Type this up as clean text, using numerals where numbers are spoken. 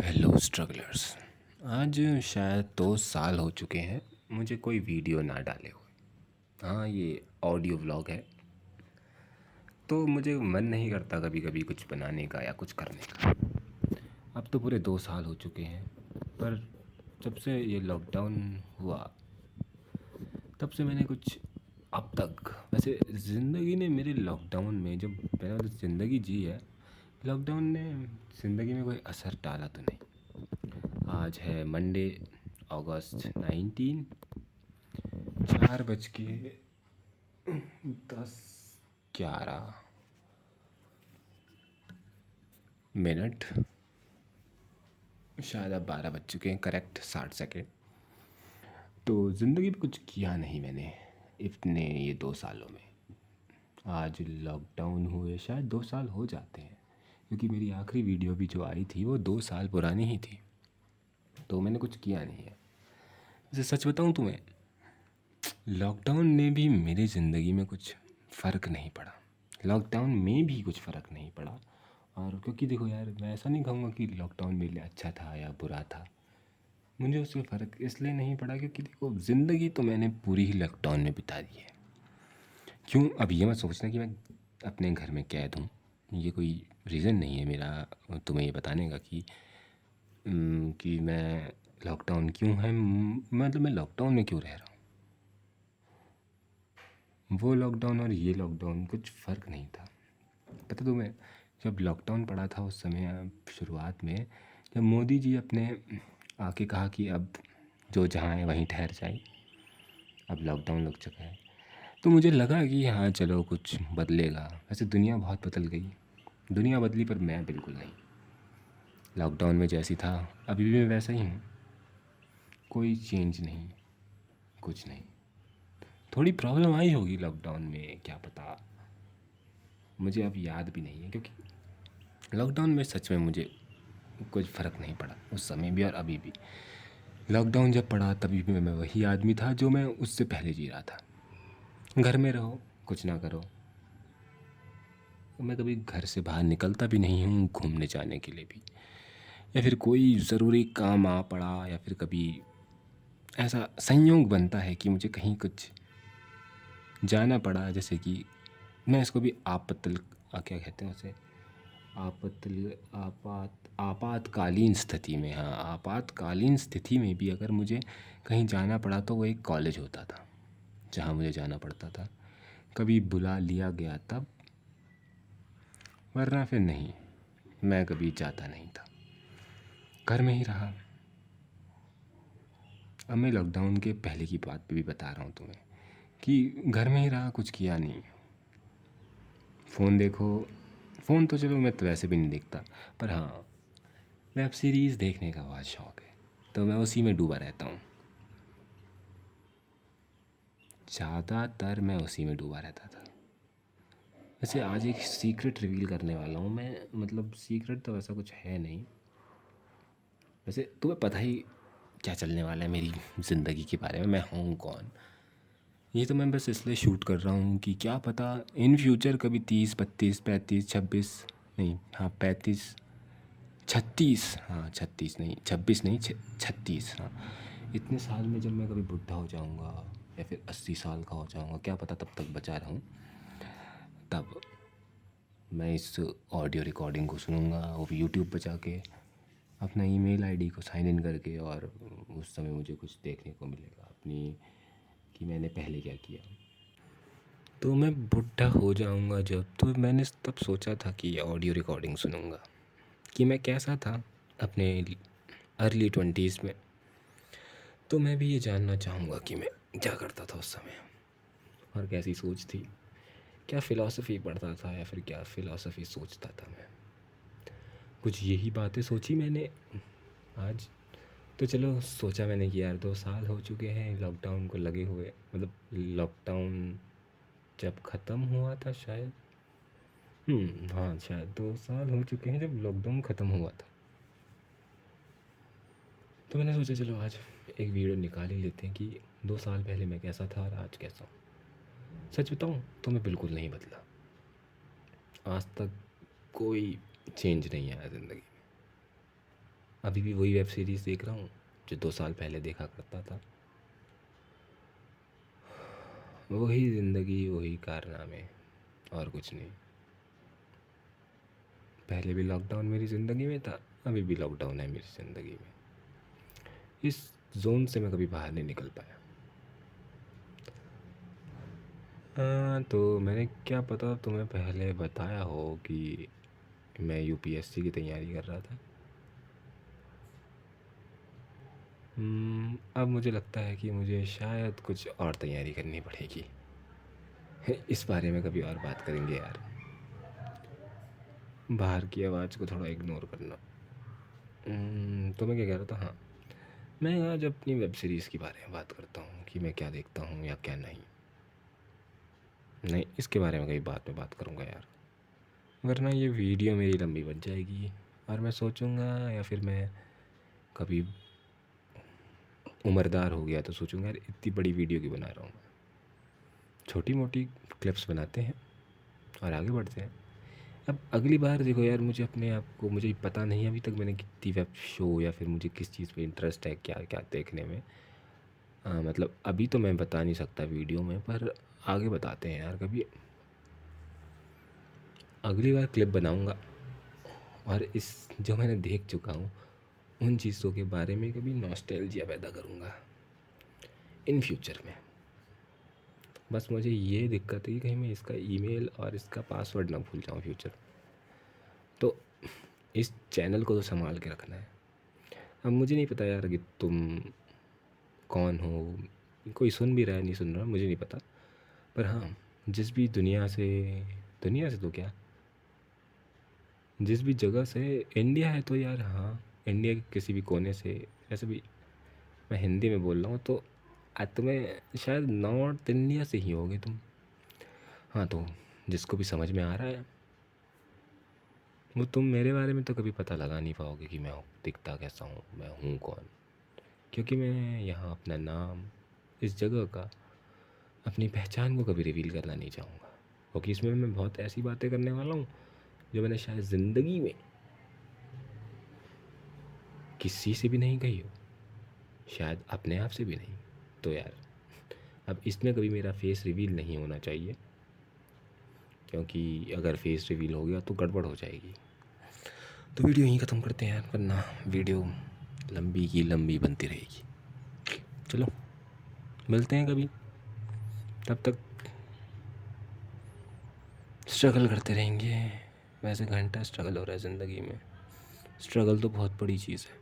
Hello strugglers. आज शायद 2 साल हो चुके हैं मुझे कोई वीडियो ना डाले हुए। हाँ, ये ऑडियो व्लॉग है, तो मुझे मन नहीं करता कभी कभी कुछ बनाने का या कुछ करने का। अब तो पूरे 2 साल हो चुके हैं, पर जब से ये लॉकडाउन हुआ तब से मैंने कुछ अब तक वैसे ज़िंदगी ने मेरे लॉकडाउन में जब मैंने मतलब ज़िंदगी जी है, लॉकडाउन ने ज़िंदगी में कोई असर डाला तो नहीं। आज है मंडे, अगस्त 19, 4:10-11, शायद अब 12 बज चुके हैं, करेक्ट 60 सेकेंड। तो ज़िंदगी में कुछ किया नहीं मैंने इतने ये 2 सालों में। आज लॉकडाउन हुए शायद 2 साल हो जाते हैं, क्योंकि मेरी आखिरी वीडियो भी जो आई थी वो 2 साल पुरानी ही थी। तो मैंने कुछ किया नहीं है। वैसे सच बताऊँ तुम्हें, लॉकडाउन ने भी मेरी ज़िंदगी में कुछ फ़र्क नहीं पड़ा। लॉकडाउन में भी कुछ फ़र्क नहीं पड़ा। और क्योंकि देखो यार, मैं ऐसा नहीं कहूँगा कि लॉकडाउन मेरे लिए अच्छा था या बुरा था। मुझे उससे फ़र्क इसलिए नहीं पड़ा क्योंकि देखो, ज़िंदगी तो मैंने पूरी ही लॉकडाउन में बिता दी है। क्यों, अब ये मत सोचना कि मैं अपने घर में कैद हूँ। ये कोई रीज़न नहीं है मेरा तुम्हें ये बताने का कि मैं लॉकडाउन क्यों है, मतलब मैं लॉकडाउन में क्यों रह रहा हूँ। वो लॉकडाउन और ये लॉकडाउन कुछ फ़र्क नहीं था। पता तुम्हें, जब लॉकडाउन पड़ा था उस समय शुरुआत में, जब मोदी जी अपने आके कहा कि अब जो जहाँ है वहीं ठहर जाए, अब लॉकडाउन लग चुका है, तो मुझे लगा कि हाँ चलो कुछ बदलेगा। वैसे दुनिया बहुत बदल गई, दुनिया बदली पर मैं बिल्कुल नहीं। लॉकडाउन में जैसी था अभी भी मैं वैसा ही हूँ, कोई चेंज नहीं, कुछ नहीं। थोड़ी प्रॉब्लम आई होगी लॉकडाउन में, क्या पता, मुझे अब याद भी नहीं है, क्योंकि लॉकडाउन में सच में मुझे कुछ फ़र्क नहीं पड़ा उस समय भी और अभी भी। लॉकडाउन जब पड़ा तभी भी मैं वही आदमी था जो मैं उससे पहले जी रहा था। घर में रहो, कुछ ना करो। मैं कभी घर से बाहर निकलता भी नहीं हूँ घूमने जाने के लिए भी, या फिर कोई ज़रूरी काम आ पड़ा, या फिर कभी ऐसा संयोग बनता है कि मुझे कहीं कुछ जाना पड़ा, जैसे कि मैं इसको भी क्या कहते हैं उसे, आपातकालीन स्थिति में, हाँ, आपातकालीन स्थिति में भी अगर मुझे कहीं जाना पड़ा तो वो एक कॉलेज होता था जहाँ मुझे जाना पड़ता था। कभी बुला लिया गया तब, वरना फिर नहीं, मैं कभी जाता नहीं था, घर में ही रहा। अब मैं लॉकडाउन के पहले की बात भी बता रहा हूँ तुम्हें कि घर में ही रहा, कुछ किया नहीं। फ़ोन देखो, फ़ोन तो चलो मैं तो वैसे भी नहीं देखता, पर हाँ, वेब सीरीज़ देखने का बहुत शौक़ है, तो मैं उसी में डूबा रहता हूँ। ज़्यादातर मैं उसी में डूबा रहता था। वैसे आज एक सीक्रेट रिवील करने वाला हूँ मैं, मतलब सीक्रेट तो वैसा कुछ है नहीं। वैसे तुम्हें पता ही क्या चलने वाला है मेरी ज़िंदगी के बारे में, मैं हूँ कौन। ये तो मैं बस इसलिए शूट कर रहा हूँ कि क्या पता इन फ्यूचर कभी 30, 32, 35, 26, नहीं, हाँ 35, 36, हाँ 36 नहीं, 26 नहीं, 36, हाँ, इतने साल में जब मैं कभी बुढ़ा हो जाऊँगा या फिर 80 साल का हो जाऊँगा, क्या पता तब तक बचा रहूँ, तब मैं इस ऑडियो रिकॉर्डिंग को सुनूँगा वो भी यूट्यूब पर जाके अपना ईमेल आईडी को साइन इन करके, और उस समय मुझे कुछ देखने को मिलेगा अपनी, कि मैंने पहले क्या किया। तो मैं बुढ़ा हो जाऊँगा जब, तो मैंने तब सोचा था कि ऑडियो रिकॉर्डिंग सुनूँगा कि मैं कैसा था अपने अर्ली 20s में। तो मैं भी ये जानना चाहूँगा कि मैं क्या करता था उस समय और कैसी सोच थी, क्या फ़िलॉसफ़ी पढ़ता था या फिर क्या फ़िलॉसफ़ी सोचता था मैं। कुछ यही बातें सोची मैंने आज। तो चलो, सोचा मैंने कि यार 2 साल हो चुके हैं लॉकडाउन को लगे हुए, मतलब लॉकडाउन जब ख़त्म हुआ था शायद, हाँ शायद 2 साल हो चुके हैं जब लॉकडाउन ख़त्म हुआ था। तो मैंने सोचा चलो आज एक वीडियो निकाल ही लेते हैं कि 2 साल पहले मैं कैसा था और आज कैसा हूँ। सच बताऊँ तो मैं बिल्कुल नहीं बदला, आज तक कोई चेंज नहीं आया ज़िंदगी में। अभी भी वही वेब सीरीज़ देख रहा हूँ जो 2 साल पहले देखा करता था। वही ज़िंदगी, वही कारनामे, और कुछ नहीं। पहले भी लॉकडाउन मेरी ज़िंदगी में था, अभी भी लॉकडाउन है मेरी ज़िंदगी में। इस ज़ोन से मैं कभी बाहर नहीं निकल पाया। तो मैंने क्या पता तुम्हें पहले बताया हो कि मैं यूपीएससी की तैयारी कर रहा था। अब मुझे लगता है कि मुझे शायद कुछ और तैयारी करनी पड़ेगी। इस बारे में कभी और बात करेंगे यार। बाहर की आवाज़ को थोड़ा इग्नोर करना। तो मैं क्या कह रहा था, हाँ, मैं आज अपनी वेब सीरीज़ के बारे में बात करता हूँ कि मैं क्या देखता हूँ या क्या नहीं। नहीं, इसके बारे में कहीं बाद में बात करूँगा यार, वरना ये वीडियो मेरी लंबी बन जाएगी और मैं सोचूँगा, या फिर मैं कभी उम्रदार हो गया तो सोचूँगा यार इतनी बड़ी वीडियो क्यों बना रहा हूँ मैं। छोटी मोटी क्लिप्स बनाते हैं और आगे बढ़ते हैं। अब अगली बार देखो यार, मुझे अपने आप को, मुझे पता नहीं अभी तक मैंने कितनी वेब शो या फिर मुझे किस चीज़ पे इंटरेस्ट है, क्या क्या देखने में। मतलब अभी तो मैं बता नहीं सकता वीडियो में, पर आगे बताते हैं यार कभी। अगली बार क्लिप बनाऊँगा और इस जो मैंने देख चुका हूँ उन चीज़ों के बारे में कभी नॉस्टैल्जिया पैदा करूँगा इन फ्यूचर में। बस मुझे ये दिक्कत है कि कहीं मैं इसका ईमेल और इसका पासवर्ड ना भूल जाऊँ फ्यूचर। तो इस चैनल को तो संभाल के रखना है। अब मुझे नहीं पता यार कि तुम कौन हो, कोई सुन भी रहा है नहीं सुन रहा मुझे नहीं पता, पर हाँ, जिस भी दुनिया से तो क्या, जिस भी जगह से, इंडिया है तो यार, हाँ, इंडिया के किसी भी कोने से, ऐसे भी मैं हिंदी में बोल रहा हूँ तो तुम्हें शायद नॉर्थ इंडिया से ही होगे तुम। हाँ, तो जिसको भी समझ में आ रहा है वो, तुम मेरे बारे में तो कभी पता लगा नहीं पाओगे कि मैं दिखता कैसा हूँ, मैं हूँ कौन, क्योंकि मैं यहाँ अपना नाम, इस जगह का, अपनी पहचान को कभी रिवील करना नहीं चाहूँगा, क्योंकि इसमें मैं बहुत ऐसी बातें करने वाला हूँ जो मैंने शायद ज़िंदगी में किसी से भी नहीं कही हो, शायद अपने आप से भी नहीं। तो यार अब इसमें कभी मेरा फेस रिवील नहीं होना चाहिए, क्योंकि अगर फेस रिवील हो गया तो गड़बड़ हो जाएगी। तो वीडियो यहीं ख़त्म करते हैं यार, वरना वीडियो लंबी की लंबी बनती रहेगी। चलो मिलते हैं कभी, तब तक स्ट्रगल करते रहेंगे। वैसे घंटा स्ट्रगल हो रहा है ज़िंदगी में, स्ट्रगल तो बहुत बड़ी चीज़ है।